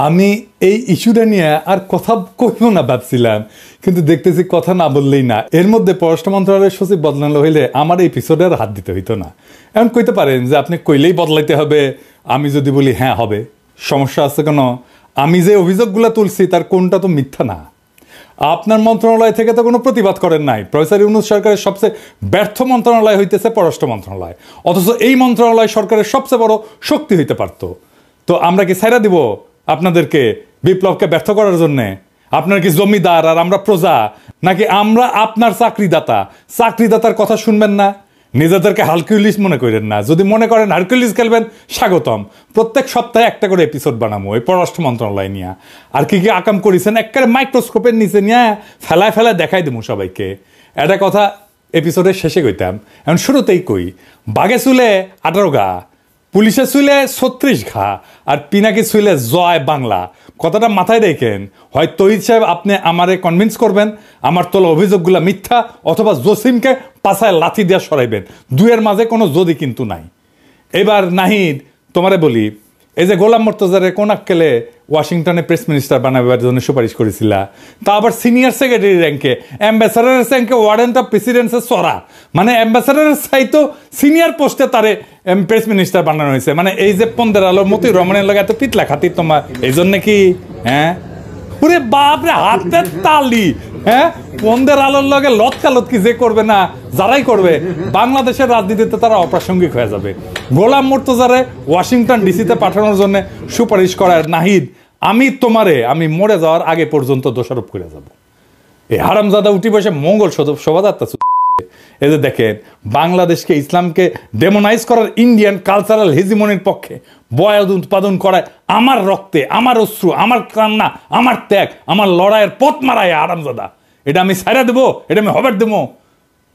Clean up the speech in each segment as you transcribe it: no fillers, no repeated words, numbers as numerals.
আমি এই ইস্যুটা নিয়ে আর কথা কইব না ভাবছিলাম, কিন্তু দেখতেছি কথা না বললেই না। এর মধ্যে পররাষ্ট্র মন্ত্রণালয়ের সচিব বদলানো হইলে আমার এই এপিসোডে আর হাত দিতে হইতো না। এখন কইতে পারেন যে আপনি কইলেই বদলাইতে হবে, আমি যদি বলি হ্যাঁ হবে, সমস্যা আছে কেন? আমি যে অভিযোগগুলো তুলছি তার কোনটা তো মিথ্যা না। আপনার মন্ত্রণালয় থেকে তো কোনো প্রতিবাদ করেন নাই। প্রফেসর ইউনূস সরকারের সবচেয়ে ব্যর্থ মন্ত্রণালয় হইতেছে পররাষ্ট্র মন্ত্রণালয়, অথচ এই মন্ত্রণালয় সরকারের সবচেয়ে বড় শক্তি হইতে পারত। তো আমরা কি ছাইরা দিব আপনাদেরকে বিপ্লবকে ব্যর্থ করার জন্যে? আপনার কি জমিদার আর আমরা প্রজা, নাকি আমরা আপনার চাকরিদাতা? চাকরিদাতার কথা শুনবেন না, নিজেদেরকে হারকিউলিস মনে করেন না। যদি মনে করেন হারকিউলিস খেলবেন, স্বাগতম। প্রত্যেক সপ্তাহে একটা করে এপিসোড বানাবো এই পররাষ্ট্র মন্ত্রণালয় নিয়ে। আর কি কি আকাম করেছেন একেবারে মাইক্রোস্কোপের নিচে নিয়ে ফেলায় ফেলায় দেখাই দেবো সবাইকে। একটা কথা এপিসোডের শেষে কইতাম, এখন শুরুতেই কই। বাঘে চুলে 18 ঘা, পুলিশে চুলে 36 ঘা, আর পিনাকি চুলে জয় বাংলা। কথাটা মাথায় রেখেন। হয় তহিদ সাহেব আপনি আমারে কনভিন্স করবেন আমার তোলা অভিযোগগুলো মিথ্যা, অথবা জসিমকে পাছায় লাথি দিয়ে সরাইবেন। দুয়ের মাঝে কোনো যদি কিন্তু নাই। এবার নাহিদ তোমারে বলি, এই যে গোলাম মোর্তজারে কোন আক্কেলে ওয়াশিংটনে প্রেস মিনিস্টার বানাবার জন্য সুপারিশ করেছিল, তা আবার সিনিয়র সেক্রেটারি র্যাঙ্কে, অ্যাম্বাসাডারের র্যাঙ্কে, ওয়ারেন্ট অফ প্রেসিডেন্সের সরা, মানে অ্যাম্বাসাডারের চাইতো সিনিয়র পোস্টে তারে প্রেস মিনিস্টার বানানো হয়েছে। মানে এই যে 15 আলোর মতোই রমণের লাগে এত পিতলা খাতির তোমার, এই জন্য কি? হ্যাঁ পুরে বাপরে হাতের তালি। হ্যাঁ 15 আলোর লগে লতকালতকি যে করবে না, যারাই করবে বাংলাদেশের রাজনীতিতে তারা অপ্রাসঙ্গিক হয়ে যাবে। গোলাম মোর্তজারে ওয়াশিংটন ডিসিতে পাঠানোর জন্য সুপারিশ করার নাহিদ, আমি মরে যাওয়ার আগে পর্যন্ত দোষারোপ করে যাব। এই হারামজাদা উঠি বসে মঙ্গল শোভাযাত্রা। এই যে দেখেন, বাংলাদেশকে ইসলামকে ডেমোনাইজ করার ইন্ডিয়ান কালচারাল হেজিমনির পক্ষে বয়াদ উৎপাদন করায় আমার রক্তে, আমার অশ্রু, আমার কান্না, আমার ত্যাগ, আমার লড়াইয়ের পথ মারায় হারামজাদা। এটা আমি ছাইরা দেবো, এটা আমি হবার দেবো।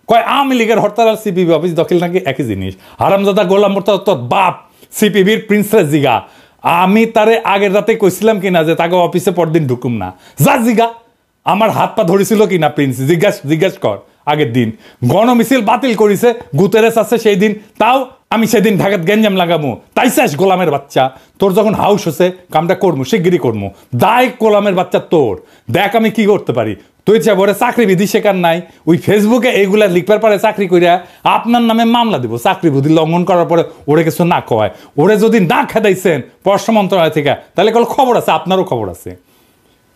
কয় আওয়ামী লীগের হরতাল আর সিপিবি অফিস দখল নাকি একই জিনিস। হারামজাদা গোলাম মোর্তজা বাপ সিপিবির প্রিন্সেস জিগা। আমি তারে আগের রাতে কইছিলাম কিনা যে তাকে অফিসে পরদিন ঢুকুম না, যা জিগা। আমার হাত পা ধরেছিল কিনা প্রিন্স, জিজ্ঞাসা কর। আগের দিন গণমিছিল বাতিল করেছে, গুতেরেস আছে সেই দিন, তাও আমি সেদিন ঢাকাত গেঞ্জাম লাগামু। তাই চাস গোলামের বাচ্চা, তোর যখন হাউস হচ্ছে কামটা করবো, শিগগিরি করবো। দায় গোলামের বাচ্চা তোর, দেখ আমি কি করতে পারি। তুই চাই ওরে চাকরি বিধি শেখার নাই, ওই ফেসবুকে এইগুলা লিখবার পারে চাকরি করিয়া আপনার নামে মামলা দিব। চাকরি বিধি লঙ্ঘন করার পরে ওরে কিছু না কয়, ওরে যদি না খেদাইছেন পররাষ্ট্র মন্ত্রণালয় থেকে, তাহলে কল খবর আছে, আপনারও খবর আছে।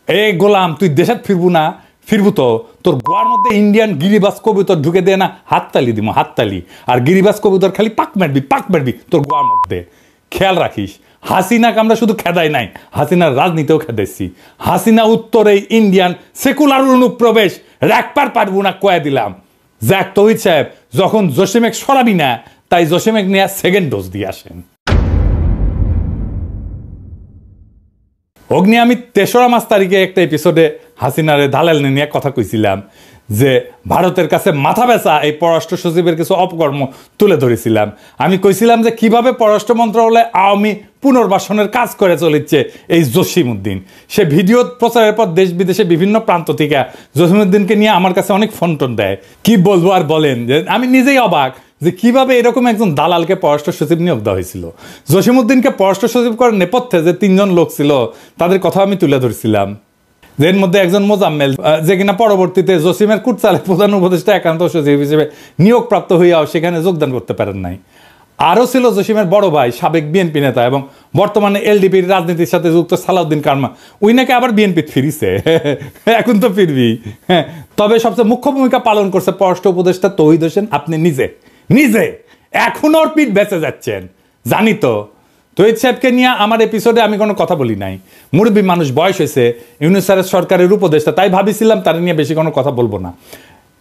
এই গোলাম তুই দেশে ফিরবো না? ফিরবো তো, তোর গোয়ার মধ্যে ইন্ডিয়ান গিরিবাস কবুতর ঢুকে দেয় না, হাততালি দিব, হাততালি। আর গিরিবাস কবুতর খালি পাক মারবি তোর গোয়ার মধ্যে। খেয়াল রাখিস, হাসিনাকে আমরা শুধু খেদাই নাই, হাসিনার রাজনীতিও খেদাইছি। হাসিনা উত্তরে ইন্ডিয়ান সেকুলার অনুপ্রবেশ রাখবার পারবো না কয়ে দিলাম। যাক তহিদ সাহেব, যখন জসিমেক সরাবি না, তাই জসিমেক নিয়ে সেকেন্ড ডোজ দিয়ে আসেন। অগ্নি আমি 3রা মার্চ তারিখে একটা এপিসোডে হাসিনারে দালাল নিয়ে কথা কইছিলাম যে ভারতের কাছে মাথা বেচা এই পররাষ্ট্র সচিবের কিছু অপকর্ম তুলে ধরেছিলাম। আমি কইছিলাম যে কিভাবে পররাষ্ট্র মন্ত্রণালয়ে আওয়ামী পুনর্বাসনের কাজ করে চলেছে এই জসিমউদ্দিন। সে ভিডিও প্রচারের পর দেশ বিদেশে বিভিন্ন প্রান্ত থেকে জসিমউদ্দিনকে নিয়ে আমার কাছে অনেক ফোন টোন দেয়। কি বলবো আর বলেন, যে আমি নিজেই অবাক যে কিভাবে এরকম একজন দালালকে পররাষ্ট্র সচিব নিয়োগ দেওয়া হয়েছিল। জসিমউদ্দিনকে পররাষ্ট্র সচিব করার নেপথ্যে যে 3 জন লোক ছিল তাদের কথা আমি তুলে ধরছিলাম। এর মধ্যে একজন মোজাম্মেল, যে কিনা পরবর্তীতে জসিমের কুটচালে প্রধান উপদেষ্টা একান্ত সচিব হিসেবে নিয়োগপ্রাপ্ত হইয়াও সেখানে যোগদান করতে পারেন নাই। আরও ছিল জসিমের বড় ভাই, সাবেক বিএনপি নেতা এবং বর্তমানে এলডিপির রাজনীতির সাথে যুক্ত সালাউদ্দিন কারমা। উই নাকি আবার বিএনপি ফিরিছে, এখন তো ফিরবি। হ্যাঁ, তবে সবচেয়ে মুখ্য ভূমিকা পালন করছে পররাষ্ট্র উপদেষ্টা তৌহিদ হোসেন। আপনি নিজে এখনো ওর পিঠ বেঁচে যাচ্ছেন, জানি তো। তৌহিদ সাহেবকে নিয়ে আমার এপিসোডে আমি কোনো কথা বলি নাই। মুরব্বী মানুষ, বয়স হয়েছে, ইউনূস সরকারের উপদেষ্টা, তাই ভাবিছিলাম তার নিয়ে বেশি কোনো কথা বলবো না।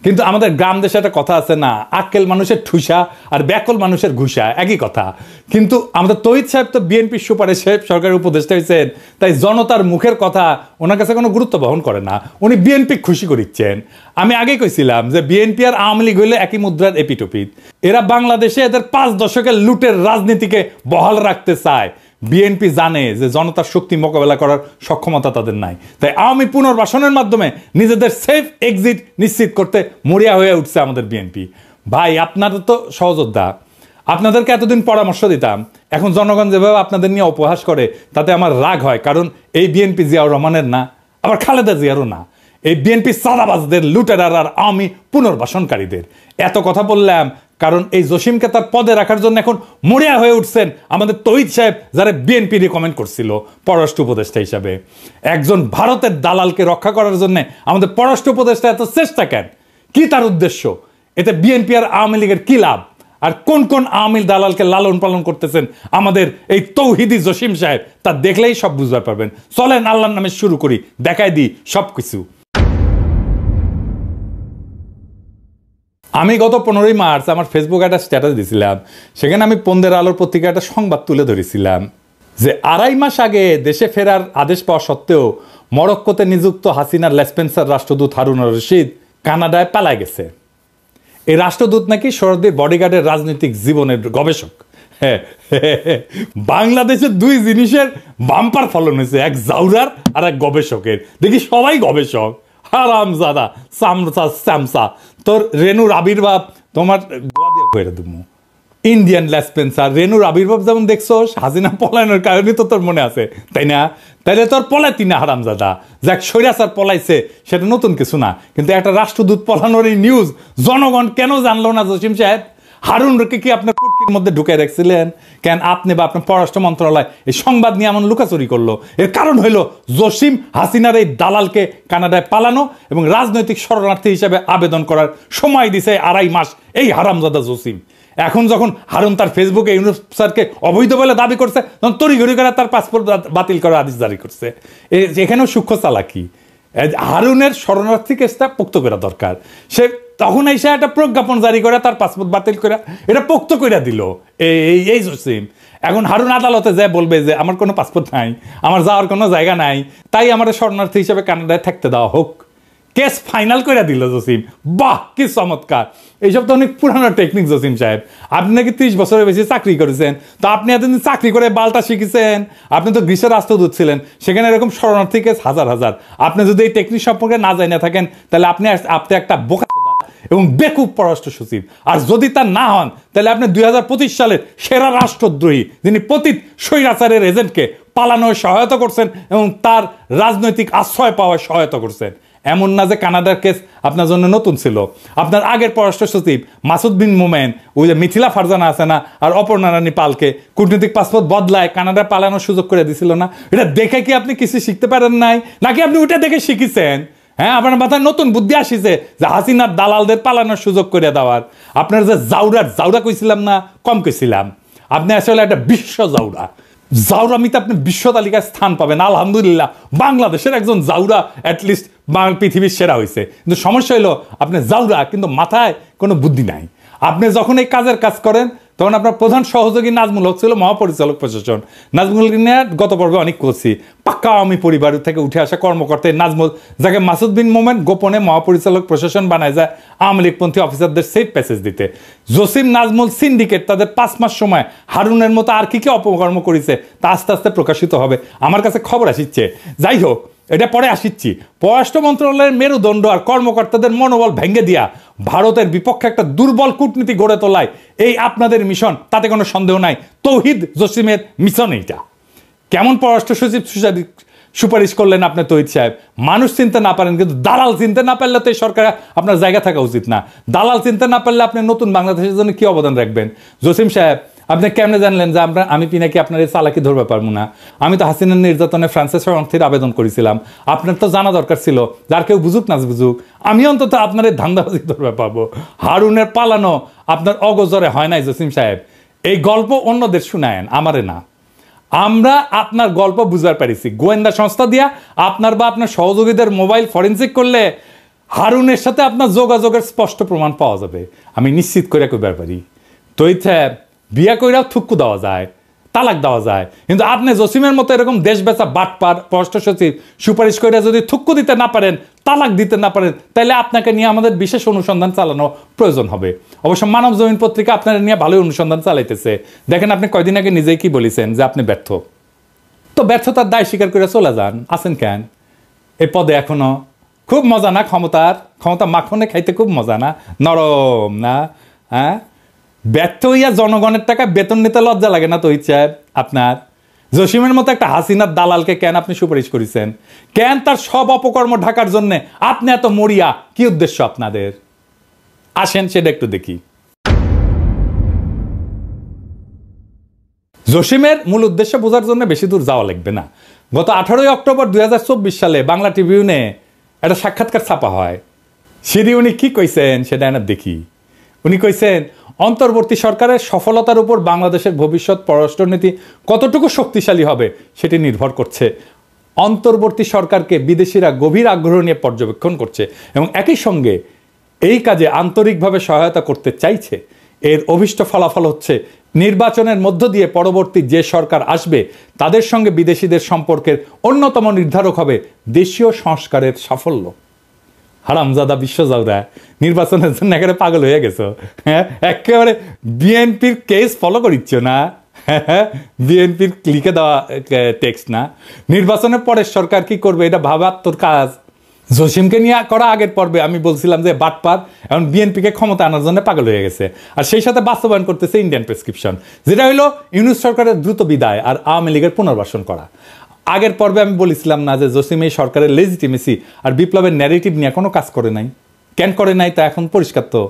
কিন্তু আমাদের গ্রাম দেশে একটা কথা আছে না, আক্কেল মানুষের ঠুসা আর ব্যাকল মানুষের ঘুষা, একই কথা। কিন্তু আমাদের তৌহিদ সাহেব তো বিএনপির সুপারিশে সরকারের উপদেষ্টা হয়েছেন, তাই জনতার মুখের কথা ওনার কাছে কোনো গুরুত্ব বহন করে না। উনি বিএনপি খুশি করিচ্ছেন। আমি আগেই কইছিলাম যে বিএনপি আর আওয়ামী লীগ হইলে একই মুদ্রার এপিটোপিট। এরা বাংলাদেশে এদের 5 দশকের লুটের রাজনীতিকে বহাল রাখতে চায়। বিএনপি জানে যে জনতার শক্তি মোকাবেলা করার সক্ষমতা তাদের নাই, তাই আওয়ামী পুনর্বাসনের মাধ্যমে নিজেদের সেফ এক্সিট নিশ্চিত করতে মরিয়া হয়ে উঠছে আমাদের বিএনপি। ভাই আপনারা তো সহযোদ্ধা, আপনাদেরকে এতদিন পরামর্শ দিতাম, এখন জনগণ যেভাবে আপনাদের নিয়ে উপহাস করে তাতে আমার রাগ হয়, কারণ এই বিএনপি জিয়াউর রহমানের না, আবার খালেদা জিয়ারও না, এই বিএনপি সাদাবাজদের, লুটেরার আর আওয়ামী পুনর্বাসনকারীদের। এত কথা বললাম কারণ এই জসিমকে তার পদে রাখার জন্য এখন মরিয়া হয়ে উঠছেন আমাদের তৌহিদ সাহেব, যারা বিএনপি রিকমেন্ড করছিল পররাষ্ট্র উপদেষ্টা হিসাবে। একজন ভারতের দালালকে রক্ষা করার জন্য আমাদের পররাষ্ট্র উপদেষ্টা এত চেষ্টা কেন? কি তার উদ্দেশ্য? এতে বিএনপি আর আওয়ামী লীগের কি লাভ? আর কোন কোন আওয়ামী দালালকে লালন পালন করতেছেন আমাদের এই তৌহিদি জসিম সাহেব, তা দেখলেই সব বুঝতে পারবেন। চলেন আল্লাহর নামে শুরু করি, দেখাই দিই সব কিছু। আমি গত 15ই মার্চ আমার ফেসবুকে একটা স্ট্যাটাস দিয়েছিলাম, সেখানে আমি পন্দের আলোর পত্রিকা একটা সংবাদ তুলে ধরেছিলাম যে 2.5 মাস আগে দেশে ফেরার আদেশ পাওয়া সত্ত্বেও মরক্কোতে নিযুক্ত হাসিনার লেসপেন্সার রাষ্ট্রদূত হারুন রশিদ কানাডায় পালায় গেছে। এই রাষ্ট্রদূত নাকি সরদির বডিগার্ডের রাজনৈতিক জীবনের গবেষক। বাংলাদেশের দুই জিনিসের বাম্পার ফলন হয়েছে, এক জাউরার আর এক গবেষকের। দেখি সবাই গবেষক, হারামজাদা চামচা চামচা। তোর রেনুর আবির্ভাব তোমার গোয়া দিয়ে করে দেবো। ইন্ডিয়ান লেসপেন্সার রেনুর আবির্ভাব যেমন দেখছো হাসিনা পলায়নের কারণে তো তোর মনে আছে, তাই না? তাইলে তোর পলাইতি না হারামজাদা, যাক স্বৈরাচার পলাইছে সেটা নতুন কিছু না, কিন্তু একটা রাষ্ট্রদূত পলানোর এই নিউজ জনগণ কেন জানলো না জসিম সাহেব? হারুনকে কি আপনার কুটকির মধ্যে ঢুকে রাখছিলেন কেন? আপনি বা আপনার পররাষ্ট্র মন্ত্রণালয় এই সংবাদ নিয়ে এমন লুকাচুরি করলো? এর কারণ হইল জসিম হাসিনার এই দালালকে কানাডায় পালানো এবং রাজনৈতিক শরণার্থী হিসেবে আবেদন করার সময় দিছে 2.5 মাস এই হারামজাদা জসিম। এখন যখন হারুন তার ফেসবুকে ইউনুস স্যারকে অবৈধ বলে দাবি করছে, তখন তড়িঘড়ি করে তার পাসপোর্ট বাতিল করার আদেশ জারি করছে। এখানেও সূক্ষ্ম চালাকি। হারুনের শরণার্থী কেসটা পোক্ত করা দরকার। সে তখন এসে একটা প্রজ্ঞাপন জারি করে তার পাসপোর্ট বাতিল করে এটা পোক্ত করে দিল এই জসিম। এখন হারুন আদালতে যায় বলবে যে আমার কোনো পাসপোর্ট নাই, আমার যাওয়ার কোনো জায়গা নাই, তাই আমার শরণার্থী হিসেবে কানাডায় থাকতে দেওয়া হোক। কেস ফাইনাল করে দিল জসিম। বাহ, কি চমৎকার! এইসব তো অনেক পুরানো টেকনিক জসিম সাহেব। আপনি নাকি 30 বছরের বেশি চাকরি করেছেন, তো আপনি এতদিন চাকরি করে বালটা শিখেছেন। আপনি তো গ্রীসের রাষ্ট্রদূত ছিলেন, সেখানে এরকম শরণার্থী কেস হাজার হাজার। আপনি যদি এই টেকনিক সম্পর্কে না জানিয়ে থাকেন তাহলে আপনি একটা বোকা এবং বেকুব পররাষ্ট্র সচিব। আর যদি তা না হন তাহলে আপনি 2025 সালের সেরা রাষ্ট্রদ্রোহী, যিনি পতিত স্বৈরাচারের এজেন্টকে পালানোয় সহায়তা করছেন এবং তার রাজনৈতিক আশ্রয় পাওয়ায় সহায়তা করছেন। এমন না যে কানাডার কেস আপনার জন্য নতুন ছিল। আপনার আগের পররাষ্ট্র সচিব মাসুদ বিন মোমেন, ওই যে মিথিলা ফারজানা আছে না, আর অপর্ণা রানী পালকে কূটনৈতিক পাসপোর্ট বদলায় কানাডায় পালানোর সুযোগ করে দিছিল না? এটা দেখে কি আপনি কিছু শিখতে পারেন নাই, নাকি আপনি ওইটা দেখে শিখেছেন? হ্যাঁ, আপনার মাথায় নতুন বুদ্ধি আসিছে যে হাসিনার দালালদের পালানোর সুযোগ করে দেওয়ার। আপনার যে জাউরা কইছিলাম না, কম কইছিলাম। আপনি আসলে একটা বিশ্ব জাউরা। জাউরামিতে আপনি বিশ্ব তালিকায় স্থান পাবেন। আলহামদুলিল্লাহ, বাংলাদেশের একজন জাউরা অ্যাটলিস্ট পৃথিবীর সেরা হয়েছে। কিন্তু সমস্যা হলো আপনি জাউরা, কিন্তু মাথায় কোনো বুদ্ধি নাই। আপনি যখন এই কাজের কাজ করেন তখন আপনার প্রধান সহযোগী নাজমুল হক ছিল মহাপরিচালক প্রশাসন। নাজমুল নিয়ে গত পর্বে অনেক করছি। পাক্কা আওয়ামী পরিবার থেকে উঠে আসা কর্মকর্তা নাজমুল, যাকে মাসুদ বিন মোমেন গোপনে মহাপরিচালক প্রশাসন বানায় যায় আওয়ামী লীগপন্থী অফিসারদের সেফ প্যাসেজ দিতে। জসিম নাজমুল সিন্ডিকেট তাদের 5 মাস সময় হারুনের মতো আর কি অপকর্ম করেছে তা আস্তে আস্তে প্রকাশিত হবে। আমার কাছে খবর আসিচ্ছে। যাই হোক, এটা পরে আসিচ্ছি। পররাষ্ট্র মন্ত্রণালয়ের মেরুদণ্ড আর কর্মকর্তাদের মনোবল ভেঙে দিয়া ভারতের বিপক্ষে একটা দুর্বল কূটনীতি গড়ে তোলায় এই আপনাদের মিশন, তাতে কোনো সন্দেহ নাই। তৌহিদ জসিমের মিশন এইটা। কেমন পররাষ্ট্র সচিব সুপারিশ করলেন আপনি তৌহিদ সাহেব? মানুষ চিনতে না পারেন, কিন্তু দালাল চিনতে না পারলে তো এই সরকারে আপনার জায়গা থাকা উচিত না। দালাল চিনতে না পারলে আপনি নতুন বাংলাদেশের জন্য কি অবদান রাখবেন? জসিম সাহেব, আপনি কেমনে জানলেন যে আমি পিনাকি আপনার এই চালাকি ধরবে পারবো না? আমি তো হাসিনার নির্যাতনে ফ্রান্সের শরণার্থীর আবেদন করেছিলাম। আপনার তো জানা দরকার ছিল, যার কেউ বুঝুক না বুঝুক, আমি অন্তত আপনার এই ধান্দাবাজি ধরবে পাবো। হারুনের পালানো আপনার অগোচরে হয় নাই জসিম সাহেব। এই গল্প অন্যদের শুনায়েন, আমারে না। আমরা আপনার গল্প বুঝবার পারিছি। গোয়েন্দা সংস্থা দিয়া আপনার বা আপনার সহযোগীদের মোবাইল ফরেন্সিক করলে হারুনের সাথে আপনার যোগাযোগের স্পষ্ট প্রমাণ পাওয়া যাবে, আমি নিশ্চিত করে কইবার পারি। তৈরি সাহেব, বিয়া কইরাও থুক্কু দেওয়া যায়, তালাক দেওয়া যায়, কিন্তু আপনি জসিমের মতো এরকম দেশ বেচা বাটপার পররাষ্ট্র সচিব সুপারিশ করে যদি থুক্কু দিতে না পারেন, তালাক দিতে না পারেন, তাহলে আপনাকে নিয়ে আমাদের বিশেষ অনুসন্ধান চালানো প্রয়োজন হবে। অবশ্য মানব জমিন পত্রিকা আপনার নিয়ে ভালোই অনুসন্ধান চালাইতেছে। দেখেন, আপনি কয়দিন আগে নিজেই কি বলেছেন যে আপনি ব্যর্থ। তো ব্যর্থতার দায় স্বীকার করে চলে যান। আছেন কেন এই পদে এখনো? খুব মজা না ক্ষমতা মাখনে খাইতে? খুব মজা না? নরম না? হ্যাঁ, ব্যর্থ হইয়া জনগণের টাকা বেতন নিতে লজ্জা লাগে না তহিদ সাহেব আপনার? জসিমের মতো একটা হাসিনার দালালকে কেন আপনি সুপারিশ করেছেন? কেন তার সব অপকর্ম ঢাকার জন্য আপনি এত মরিয়া? কি উদ্দেশ্য আপনাদের? আসেন সেটা একটু দেখি। জসিমের মূল উদ্দেশ্য বোঝার জন্য বেশি দূর যাওয়া লাগবে না। গত 18 অক্টোবর 2024 সালে বাংলা ট্রিবিউনে একটা সাক্ষাৎকার ছাপা হয়। সেটি উনি কি কইছেন সেটা না দেখি। উনি কইছেন, অন্তর্বর্তী সরকারের সফলতার উপর বাংলাদেশের ভবিষ্যৎ পররাষ্ট্রনীতি কতটুকু শক্তিশালী হবে সেটি নির্ভর করছে। অন্তর্বর্তী সরকারকে বিদেশিরা গভীর আগ্রহ নিয়ে পর্যবেক্ষণ করছে এবং একই সঙ্গে এই কাজে আন্তরিকভাবে সহায়তা করতে চাইছে। এর অভিষ্ট ফলাফল হচ্ছে নির্বাচনের মধ্য দিয়ে পরবর্তী যে সরকার আসবে তাদের সঙ্গে বিদেশিদের সম্পর্কের অন্যতম নির্ধারক হবে দেশীয় সংস্কারের সাফল্য। হারামজাদা বিশ্বজাউরা, নির্বাচনের জন্য একেবারে পাগল হয়ে গেছো। হ্যাঁ, একেবারে বিএনপির কেস ফলো করিচ্ছ না? বিএনপির লিখে দেওয়া টেক্সট না? নির্বাচনের পরে সরকার কি করবে এটা ভাবার তোর কাজ। জসিমকে নিয়ে করা আগের পর্বে আমি বলছিলাম যে বাটপার এখন বিএনপিকে ক্ষমতা আনার জন্য পাগল হয়ে গেছে, আর সেই সাথে বাস্তবায়ন করতেছে ইন্ডিয়ান প্রেসক্রিপশন, যেটা হলো ইউনূস সরকারের দ্রুত বিদায় আর আওয়ামী লীগের পুনর্বাসন করা। আগের পর্বে আমি বলেছিলাম না যে জসিম এই সরকারের লেজিটিমেসি আর বিপ্লবের ন্যারেটিভ নিয়ে কোনো কাজ করে নাই? কেন করে নাই তা এখন পরিষ্কার। তো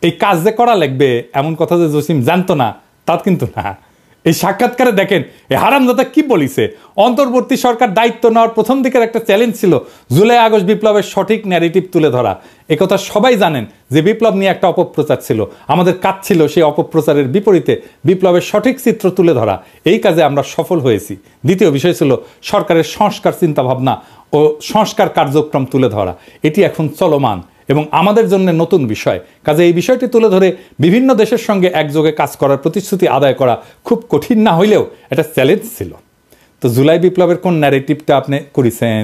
এই কাজ যে করা লাগবে এমন কথা যে জসিম জানতো না তা কিন্তু না। এই সাক্ষাৎকারে দেখেন এই হারামজাদা কি বলিছে। অন্তর্বর্তী সরকার দায়িত্ব নেওয়ার প্রথম দিকের একটা চ্যালেঞ্জ ছিল জুলাই আগস্ট বিপ্লবের সঠিক ন্যারেটিভ তুলে ধরা। একথা সবাই জানেন যে বিপ্লব নিয়ে একটা অপপ্রচার ছিল, আমাদের কাজ ছিল সেই অপপ্রচারের বিপরীতে বিপ্লবের সঠিক চিত্র তুলে ধরা। এই কাজে আমরা সফল হয়েছি। দ্বিতীয় বিষয় ছিল সরকারের সংস্কার চিন্তাভাবনা ও সংস্কার কার্যক্রম তুলে ধরা। এটি এখন চলমান এবং আমাদের জন্য নতুন বিষয়। কাজে এই বিষয়টি তুলে ধরে বিভিন্ন দেশের সঙ্গে একযোগে কাজ করার প্রতিশ্রুতি আদায় করা খুব কঠিন না হইলেও এটা চ্যালেঞ্জ ছিল। তো জুলাই বিপ্লবের কোন ন্যারেটিভটা আপনি করেছেন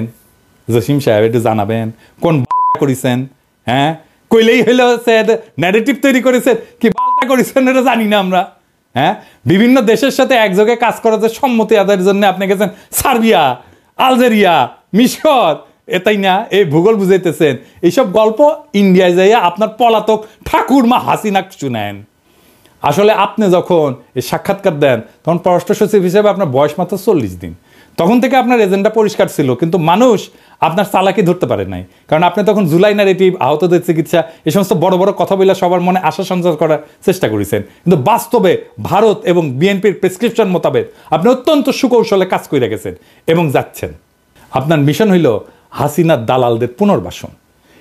জসিম সাহেব একটু জানাবেন? কোন করেছেন? হ্যাঁ, কইলেই হইলো ন্যারেটিভ তৈরি করেছেন, কি বালটা করেছেন এটা জানি না আমরা। হ্যাঁ, বিভিন্ন দেশের সাথে একযোগে কাজ করার যে সম্মতি আদায়ের জন্য আপনি গেছেন সার্বিয়া, আলজেরিয়া, মিশর, এটাই না এই ভূগোল বুঝাইতেছেন। এইসব গল্প ইন্ডিয়ায় যাইয়া আপনার পলাতক ঠাকুরমা হাসিনা শুনেন। আসলে আপনি যখন এই সাক্ষাৎকার দেন তখন পররাষ্ট্র সচিব হিসেবে আপনার বয়স মাত্র 40 দিন। তখন থেকে আপনার এজেন্ডা পরিষ্কার ছিল, কিন্তু মানুষ আপনার চালাকি ধরতে পারে নাই। কারণ আপনি তখন জুলাই ন্যারেটিভ, আহতদের চিকিৎসা, এই সমস্ত বড় বড় কথা বলে সবার মনে আশা সঞ্চার করার চেষ্টা করেছেন। কিন্তু বাস্তবে ভারত এবং বিএনপির প্রেসক্রিপশন মোতাবেক আপনি অত্যন্ত সুকৌশলে কাজ করে গেছেন এবং যাচ্ছেন। আপনার মিশন হইল হাসিনার দালালদের পুনর্বাসন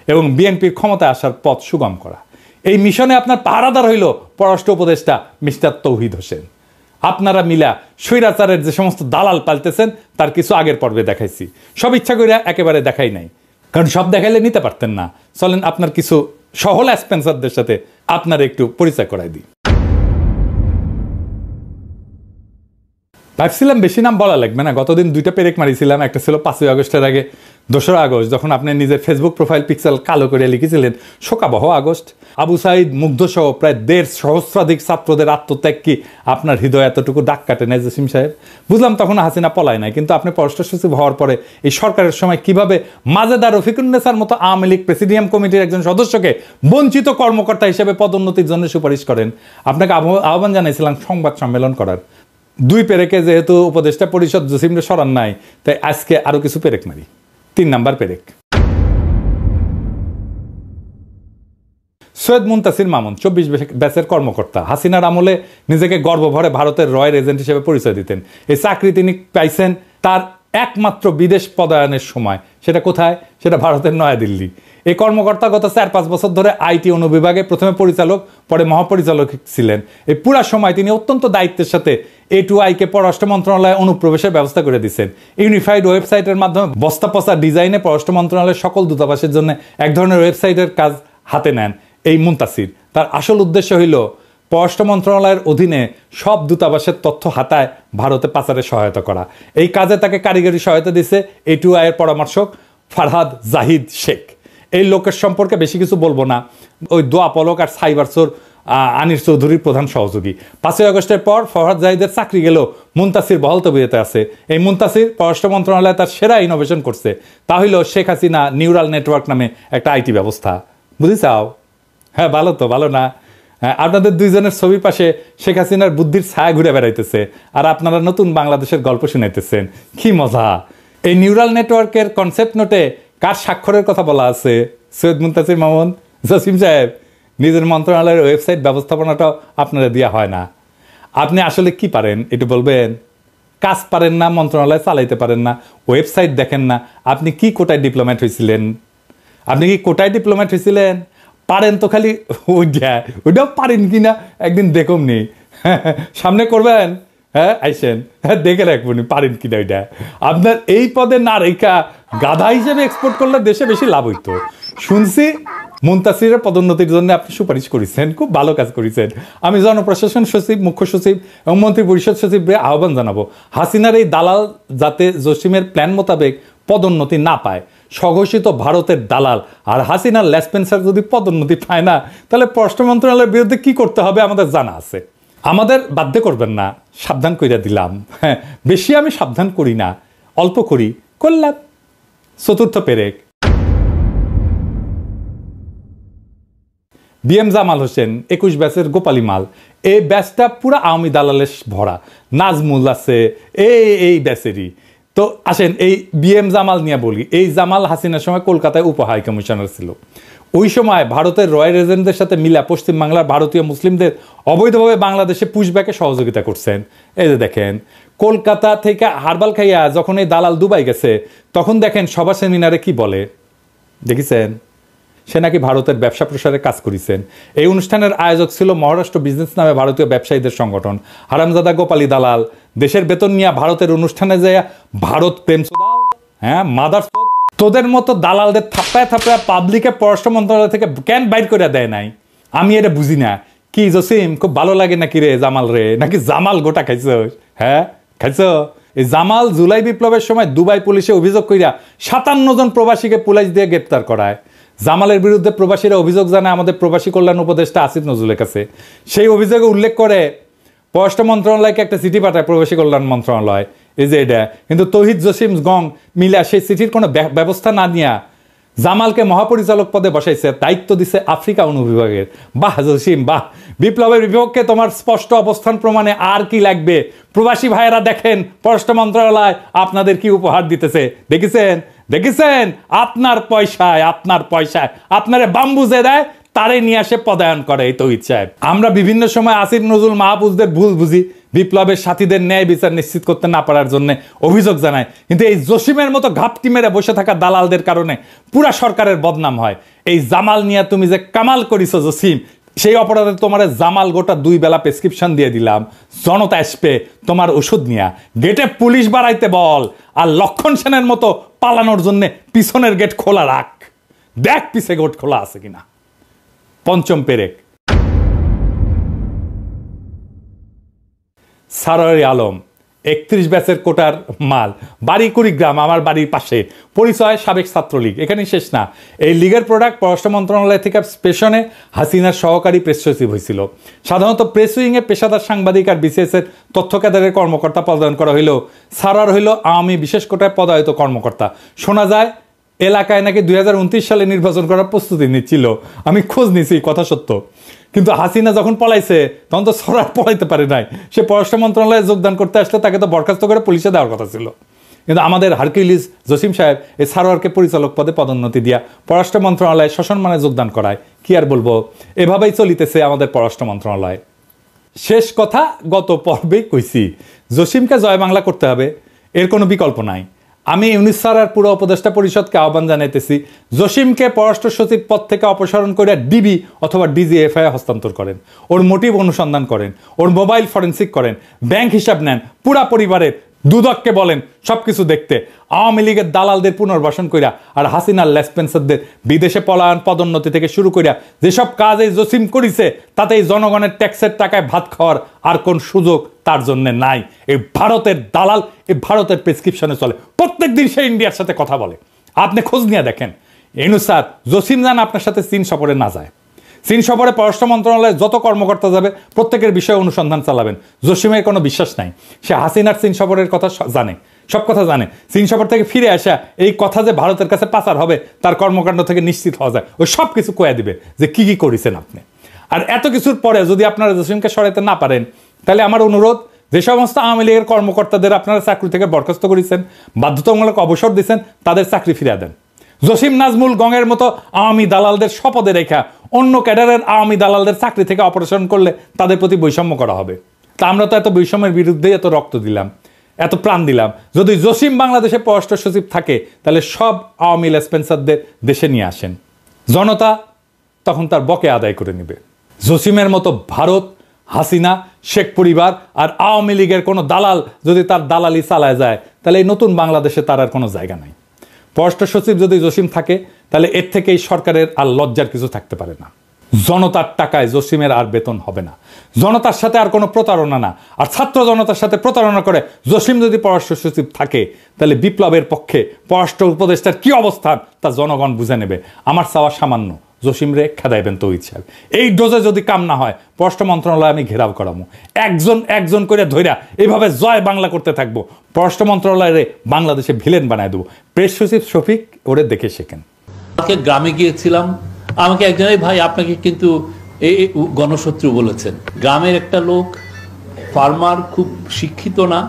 এবং বিএনপির ক্ষমতায় আসার পথ সুগম করা। এই মিশনে আপনার পাহারাদার হইল পররাষ্ট্র উপদেষ্টা মিস্টার তৌহিদ হোসেন। আপনারা মিলা স্বৈরাচারের যে সমস্ত দালাল পাল্টেছেন তার কিছু আগের পর্বে দেখাইছি। সব ইচ্ছা করে একেবারে দেখাই নাই, কারণ সব দেখাইলে নিতে পারতেন না। চলেন আপনার কিছু সহল স্পেন্সারদের সাথে আপনার একটু পরিচয় করাই দিই। ভাবছিলাম বেশি নাম বলা লাগবে না, গতদিন 2টা পেরেক মারিছিলাম। একটা ছিল 5ই আগস্টের আগে 2রা আগস্ট, যখন আপনি নিজের ফেসবুক প্রোফাইল পিক্সেল কালো করে লিখেছিলেন শোকাবহ আগস্ট। আবু সাইদ মুগ্ধ সহ প্রায় 1.5 সহস্রাধিক ছাত্রদের আত্মত্যাগ কি আপনার হৃদয় এতটুকু ডাক কাটে না জসিম সাহেব? বুঝলাম তখন হাসিনা পলায় নাই, কিন্তু আপনি পররাষ্ট্র সচিব হওয়ার পরে এই সরকারের সময় কিভাবে মাজেদা রফিকুন্নেসার মতো আওয়ামী লীগ প্রেসিডিয়াম কমিটির একজন সদস্যকে বঞ্চিত কর্মকর্তা হিসেবে পদোন্নতির জন্য সুপারিশ করেন। আপনাকে আহ্বান জানাইছিলাম সংবাদ সম্মেলন করার। 2 পেরেকে যেহেতু উপদেষ্টা পরিষদ জসিমরে সরান নাই, তাই আজকে আরো কিছু পেরেক মারি। 3 নাম্বার পেরেক, সৈয়দ মুনতাসির মামুন 24 ব্যাচের কর্মকর্তা। হাসিনার আমলে নিজেকে গর্বভরে ভারতের রয়ের এজেন্ট হিসেবে পরিচয় দিতেন। এই চাকরি তিনি পাইছেন তার একমাত্র বিদেশ পদায়নের সময়। সেটা কোথায়? সেটা ভারতের নয়াদিল্লি। এই কর্মকর্তা গত 4-5 বছর ধরে আইটি অনুবিভাগে প্রথমে পরিচালক, পরে মহাপরিচালক ছিলেন। এই পুরা সময় তিনি অত্যন্ত দায়িত্বের সাথে A2I-কে পররাষ্ট্র মন্ত্রণালয়ে অনুপ্রবেশের ব্যবস্থা করে দিচ্ছেন। ইউনিফাইড ওয়েবসাইটের মাধ্যমে বস্তা পচা ডিজাইনে পররাষ্ট্র মন্ত্রণালয়ের সকল দূতাবাসের জন্য এক ধরনের ওয়েবসাইটের কাজ হাতে নেন এই মুনতাসির। তার আসল উদ্দেশ্য হইল পররাষ্ট্র মন্ত্রণালয়ের অধীনে সব দূতাবাসের তথ্য হাতায় ভারতে পাচারে সহায়তা করা। এই কাজে তাকে কারিগরি সহায়তা দিচ্ছে A2I-এর পরামর্শক ফারহাদ জাহিদ শেখ। এই লোকের সম্পর্কে বেশি কিছু বলবো না। ওই দোয়া পলক আর সাইবার চোর আনির চৌধুরীর প্রধান সহযোগী। 5ই আগস্টের পর ফরহাদ জাহিদের চাকরি গেলেও মুনতাসির বহাল তবিয়তে আছে। এই মুনতাসির পররাষ্ট্র মন্ত্রণালয়ে তার সেরা ইনোভেশন করছে, তা হইল শেখ হাসিনা নিউরাল নেটওয়ার্ক নামে একটা আইটি ব্যবস্থা। বুঝিছাও? হ্যাঁ, ভালো তো, ভালো না? হ্যাঁ, আপনাদের দুইজনের ছবির পাশে শেখ হাসিনার বুদ্ধির ছায়া ঘুরে বেড়াইতেছে, আর আপনারা নতুন বাংলাদেশের গল্প শুনাইতেছেন। কি মজা! এই নিউরাল নেটওয়ার্কের কনসেপ্ট নোটে কার স্বাক্ষরের কথা বলা আছে? সৈয়দ মুনতাসির মামুন, জসিম সাহেব। নিজের মন্ত্রণালয়ের ওয়েবসাইট ব্যবস্থাপনাটাও আপনারা দেওয়া হয় না। আপনি আসলে কি পারেন একটু বলবেন? কাজ পারেন না, মন্ত্রণালয় চালাইতে পারেন না, ওয়েবসাইট দেখেন না। আপনি কি কোটায় ডিপ্লোম্যাট হয়েছিলেন? আপনি কি কোটায় ডিপ্লোম্যাট হয়েছিলেন? পারেন তো খালি ওইটাও পারেন কি না একদিন দেখুন নি, সামনে করবেন। হ্যাঁ, আইসেন, হ্যাঁ, দেখে রাখবো নি পারেন কিনা ওইটা। আপনার এই পদে না রেখা গাধা হিসেবে এক্সপোর্ট করলে দেশে বেশি লাভ হইতো। শুনছি মুনতাসিরের পদোন্নতির জন্য আপনি সুপারিশ করেছেন, খুব ভালো কাজ করেছেন। আমি জনপ্রশাসন সচিব, মুখ্য সচিব এবং মন্ত্রী পরিষদ সচিবকে আহ্বান জানাবো, হাসিনার এই দালাল যাতে জসিমের প্ল্যান মোতাবেক পদোন্নতি না পায়। স্বঘোষিত ভারতের দালাল আর হাসিনার লেসপেন্সার যদি পদোন্নতি পায় না, তাহলে পররাষ্ট্র মন্ত্রণালয়ের বিরুদ্ধে কি করতে হবে আমাদের জানা আছে। আমাদের বাধ্য করবেন না, সাবধান কইরা দিলাম। হ্যাঁ, বেশি আমি সাবধান করি না, অল্প করি, করলাম। চতুর্থ পেরেক, বিএম জামাল হোসেন 21 ব্যাচের গোপালী মাল। এই ব্যাচটা পুরা আওয়ামী দালালের ভরা। নাজমুল আছে এই ব্যাচেরই। তো আসেন এই বিএম জামাল নিয়ে বলি। এই জামাল হাসিনার সময় কলকাতায় উপ হাই কমিশনার ছিল। ওই সময় ভারতের রয়্যাল এজেন্টদের সাথে মিলা পশ্চিমবাংলার ভারতীয় মুসলিমদের অবৈধভাবে বাংলাদেশে পুশব্যাকে সহযোগিতা করছেন। এই যে দেখেন, কলকাতা থেকে হারবাল খাইয়া যখন এই দালাল দুবাই গেছে, তখন দেখেন সভা সেমিনারে কি বলে দেখেছেন? সে নাকি ভারতের ব্যবসা প্রসারে কাজ করেছেন। এই অনুষ্ঠানের আয়োজক ছিল মহারাষ্ট্র বিজনেস নামে ভারতীয় ব্যবসায়ীদের সংগঠন। হারামজাদা গোপালী দালাল দেশের বেতন নিয়ে ভারতের অনুষ্ঠানে যায় ভারত প্রেম, হ্যাঁ মাদার, তোদের মতো দালালদের থাপ্পায় থাপ্পায় পাবলিকে পররাষ্ট্র মন্ত্রণালয় থেকে কেন বাইর করে দেয় নাই? আমি এটা বুঝি না। কি জসিম, খুব ভালো লাগে নাকি রে জামাল রে? নাকি জামাল গোটা খাইছ? হ্যাঁ, খাইছ? এই জামাল জুলাই বিপ্লবের সময় দুবাই পুলিশে অভিযোগ কইরা 57 জন প্রবাসীকে পুলিশ দিয়ে গ্রেপ্তার করায়। জামালের বিরুদ্ধে প্রবাসীরা অভিযোগ জানায় আমাদের প্রবাসী কল্যাণ উপদেষ্টা আসিফ নজরুলের কাছে। সেই অভিযোগে উল্লেখ করে পররাষ্ট্র মন্ত্রণালয়কে একটা চিঠি পাঠায় প্রবাসী কল্যাণ মন্ত্রণালয়। এই যে এটা কিন্তু তৌহিদ জসিম গং মিলা সেই চিঠির কোনো ব্যবস্থা না নিয়ে জামালকে মহাপরিচালক পদে বসাইছে, দায়িত্ব দিছে আফ্রিকা অনুবিভাগের। বাহ জসিম বাহ, বিপ্লবের বিপক্ষে তোমার স্পষ্ট অবস্থান প্রমাণে আর কি লাগবে? প্রবাসী ভাইয়েরা দেখেন পররাষ্ট্র মন্ত্রণালয় আপনাদের কি উপহার দিতেছে, দেখেছেন? দেখেছেন? আপনার পয়সায় আপনারে বাম্বু যে দেয় তারে নিয়ে আসে পদায়ন করে এই তৌহিদ সাহেব। আমরা বিভিন্ন সময় আসিফ নজরুল মাহফুজদের ভুল বুঝি, বিপ্লবের সাথীদের ন্যায় বিচার নিশ্চিত করতে না পারার জন্য অভিযোগ জানায়। কিন্তু এই জসিমের মতো ঘাপটি মেরে বসে থাকা দালালদের কারণে পুরা সরকারের বদনাম হয়। এই জামাল নিয়ে তুমি যে কামাল করিস জসিম, সেই অপরাধে তোমার জামাল গোটা 2 বেলা প্রেসক্রিপশন দিয়ে দিলাম। জনতা আসবে তোমার ওষুধ নিয়ে, গেটে পুলিশ বাড়াইতে বল, আর লক্ষণ সেনের মতো পালানোর জন্য পিছনের গেট খোলা রাখ, দেখ পিছে গেট খোলা আছে কিনা। পঞ্চম পেরেক, সারোয়ার আলম 31 ব্যাচের কোটার মাল, বাড়ি কুড়িগ্রাম, আমার বাড়ির পাশে, পরিচয় সাবেক ছাত্রলীগ। এখানেই শেষ না, এই লীগের প্রোডাক্ট পররাষ্ট্র মন্ত্রণালয় থেকে পেশনে হাসিনার সহকারী প্রেস সচিব হয়েছিল। সাধারণত প্রেস উইংয়ে পেশাদার সাংবাদিক আর বিসিএস এর তথ্য কেন্দ্রের কর্মকর্তা পদায়ন করা হইলেও সারোয়ার হইল আওয়ামী বিশেষ কোটায় পদায়িত কর্মকর্তা। শোনা যায় এলাকায় নাকি 2029 সালে নির্বাচন করার প্রস্তুতি নিচ্ছিল। আমি খোঁজ নিছি, কথা সত্য। কিন্তু হাসিনা যখন পলাইছে তখন তো সরার পলাইতে পারে নাই। সে পররাষ্ট্র মন্ত্রণালয়ে যোগদান করতে আসলে তাকে তো বরখাস্ত করে পুলিশে দেওয়ার কথা ছিল। কিন্তু আমাদের হারকিউলিস জসিম সাহেব এই সারোয়ারকে পরিচালক পদে পদোন্নতি দিয়া পররাষ্ট্র মন্ত্রণালয়ে সসম্মানে যোগদান করায়। কি আর বলবো, এভাবেই চলিতেছে আমাদের পররাষ্ট্র মন্ত্রণালয়। শেষ কথা গত পর্বেই কইছি, জসিমকে জয় বাংলা করতে হবে, এর কোনো বিকল্প নাই। আমি ইউনুস স্যার আর পুরো উপদেষ্টা পরিষদকে আহ্বান জানাইতেছি, জসিমকে পররাষ্ট্র সচিব পদ থেকে অপসারণ করে ডিবি অথবা ডিজিএফআই হস্তান্তর করেন, ওর মোটিভ অনুসন্ধান করেন, ওর মোবাইল ফরেন্সিক করেন, ব্যাংক হিসাব নেন, পুরা পরিবারের দুদককে বলেন সবকিছু দেখতে, আওয়ামী লীগের দালালদের পুনর্বাসন কইরা আর হাসিনার লেসপেন্সারদের বিদেশে পলায়ন পদোন্নতি থেকে শুরু কইরা যেসব কাজ এই জসিম করিছে, তাতে এই জনগণের ট্যাক্সের টাকায় ভাত খাওয়ার আর কোন সুযোগ তার জন্য নাই। এই ভারতের দালাল এই ভারতের প্রেসক্রিপশনে চলে, প্রত্যেক দিন সে ইন্ডিয়ার সাথে কথা বলে। আপনি খোঁজ নিয়ে দেখেন। ইউনুস স্যার, জসিম যেন আপনার সাথে চীন সফরে না যায়। চীন সফরে পররাষ্ট্র মন্ত্রণালয়ে যত কর্মকর্তা যাবে প্রত্যেকের বিষয়ে অনুসন্ধান চালাবেন। জসিমের কোনো বিশ্বাস নাই, সে হাসিনার চীন সফরের কথা জানে, সব কথা জানে। চীন সফর থেকে ফিরে আসা এই কথা যে ভারতের কাছে পাচার হবে তার কর্মকাণ্ড থেকে নিশ্চিত হওয়া যায়, ওই সব কিছু কয়ে দিবে যে কি কি করেছেন আপনি। আর এত কিছুর পরে যদি আপনারা জসিমকে সরাইতে না পারেন, তাহলে আমার অনুরোধ, যে সমস্ত আওয়ামী লীগের কর্মকর্তাদের আপনারা চাকরি থেকে বরখাস্ত করেছেন, বাধ্যতামূলক অবসর দিচ্ছেন, তাদের চাকরি ফিরিয়ে দেন। জসিম নাজমুল গঙের মতো আওয়ামী দালালদের শপথে রেখা অন্য ক্যাডারের আওয়ামী দালালদের চাকরি থেকে অপারেশন করলে তাদের প্রতি বৈষম্য করা হবে। তা আমরা তো এত বৈষম্যের বিরুদ্ধে এত রক্ত দিলাম, এত প্রাণ দিলাম। যদি জসিম বাংলাদেশে পররাষ্ট্র সচিব থাকে, তাহলে সব আওয়ামী লেসপেন্সারদের দেশে নিয়ে আসেন, জনতা তখন তার বকে আদায় করে নেবে। জসিমের মতো ভারত, হাসিনা, শেখ পরিবার আর আওয়ামী লীগের কোনো দালাল যদি তার দালালি চালায় যায়, তাহলে এই নতুন বাংলাদেশে তার আর কোনো জায়গা নাই। পররাষ্ট্র সচিব যদি জসিম থাকে, তাহলে এর থেকে এই সরকারের আর লজ্জার কিছু থাকতে পারে না। জনতার টাকায় জসিমের আর বেতন হবে না, জনতার সাথে আর কোনো প্রতারণা না। আর ছাত্র জনতার সাথে প্রতারণা করে জসিম যদি পররাষ্ট্র সচিব থাকে, তাহলে বিপ্লবের পক্ষে পররাষ্ট্র উপদেষ্টার কি অবস্থান তা জনগণ বুঝে নেবে। আমার চাওয়া সামান্য, জসিম রে খেদাইবেন তৌহিদ সাহেব। এই ডোজে যদি কাম না হয়, পররাষ্ট্র মন্ত্রণালয় আমি ঘেরাও করাবো, একজন একজন করে ধইরা এইভাবে জয় বাংলা করতে থাকবো। পররাষ্ট্র মন্ত্রণালয়ে বাংলাদেশে ভিলেন বানায় দেবো। প্রেস সচিব শফিক, ওরে দেখে শেখেন। গ্রামে গিয়েছিলাম, আমাকে একজন, ভাই আপনাকে কিন্তু এই গণশত্রু বলেছেন। গ্রামের একটা লোক, ফার্মার, খুব শিক্ষিত না,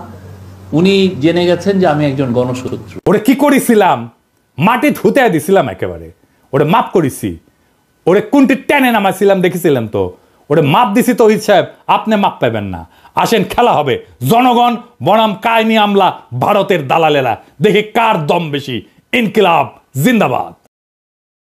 উনি জেনে গেছেন যে আমি একজন গণশত্রু। ওরে কি করেছিলাম, মাটি ধুতে দিছিলাম একেবারে, ওরে মাপ করেছি, ওরে কোনটি টেনে নামাইছিলাম দেখেছিলেন তো, ওরে মাপ দিছি তৌহিদ সাহেব, আপনি মাপ পাবেন না। আসেন, খেলা হবে জনগণ বনাম কায়েমি আমলা ভারতের দালালেরা, দেখে কার দম বেশি। ইনকিলাব জিন্দাবাদ।